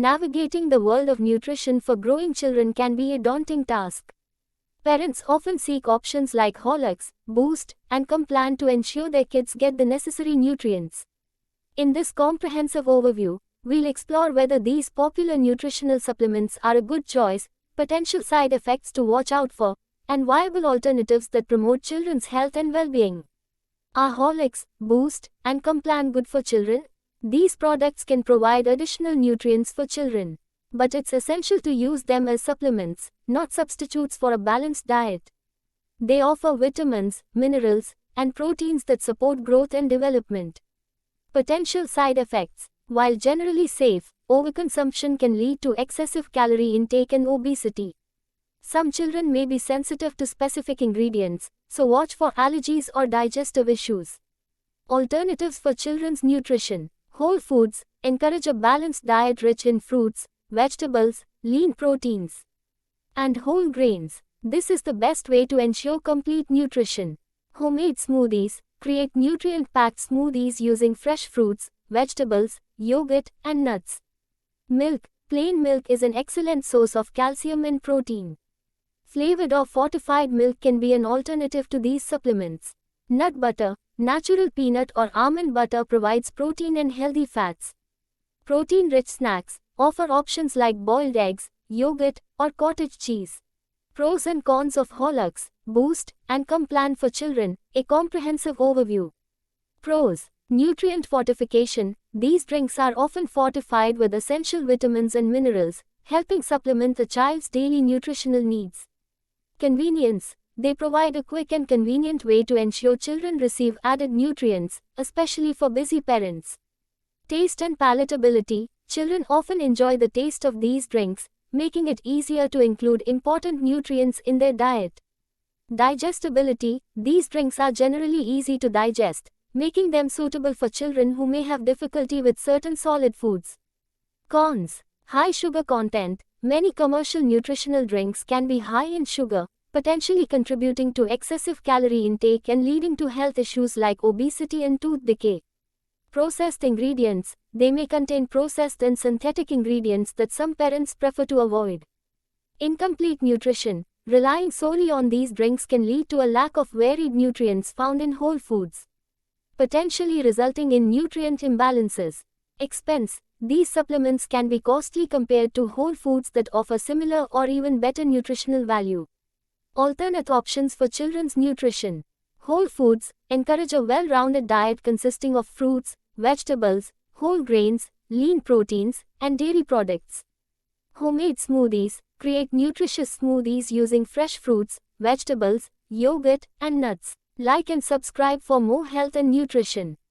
Navigating the world of nutrition for growing children can be a daunting task. Parents often seek options like Horlicks, Boost, and Complan to ensure their kids get the necessary nutrients. In this comprehensive overview, we'll explore whether these popular nutritional supplements are a good choice, potential side effects to watch out for, and viable alternatives that promote children's health and well-being. Are Horlicks, Boost, and Complan good for children? These products can provide additional nutrients for children, but it's essential to use them as supplements, not substitutes for a balanced diet. They offer vitamins, minerals, and proteins that support growth and development. Potential side effects. While generally safe, overconsumption can lead to excessive calorie intake and obesity. Some children may be sensitive to specific ingredients, so watch for allergies or digestive issues. Alternatives for children's nutrition. Whole foods encourage a balanced diet rich in fruits, vegetables, lean proteins, and whole grains. This is the best way to ensure complete nutrition. Homemade smoothies. Create nutrient-packed smoothies using fresh fruits, vegetables, yogurt, and nuts. Milk. Plain milk is an excellent source of calcium and protein. Flavored or fortified milk can be an alternative to these supplements. Nut butter. Natural peanut or almond butter provides protein and healthy fats. Protein-rich snacks offer options like boiled eggs, yogurt, or cottage cheese. Pros and cons of Horlicks, Boost, and Complan for children, a comprehensive overview. Pros. Nutrient fortification. These drinks are often fortified with essential vitamins and minerals, helping supplement the child's daily nutritional needs. Convenience. They provide a quick and convenient way to ensure children receive added nutrients, especially for busy parents. Taste and palatability. Children often enjoy the taste of these drinks, making it easier to include important nutrients in their diet. Digestibility. These drinks are generally easy to digest, making them suitable for children who may have difficulty with certain solid foods. Cons. High sugar content. Many commercial nutritional drinks can be high in sugar, potentially contributing to excessive calorie intake and leading to health issues like obesity and tooth decay. Processed ingredients. They may contain processed and synthetic ingredients that some parents prefer to avoid. Incomplete nutrition. Relying solely on these drinks can lead to a lack of varied nutrients found in whole foods, potentially resulting in nutrient imbalances. Expense. These supplements can be costly compared to whole foods that offer similar or even better nutritional value. Alternate options for children's nutrition. Whole foods encourage a well-rounded diet consisting of fruits, vegetables, whole grains, lean proteins, and dairy products. Homemade smoothies create nutritious smoothies using fresh fruits, vegetables, yogurt, and nuts. Like and subscribe for more health and nutrition.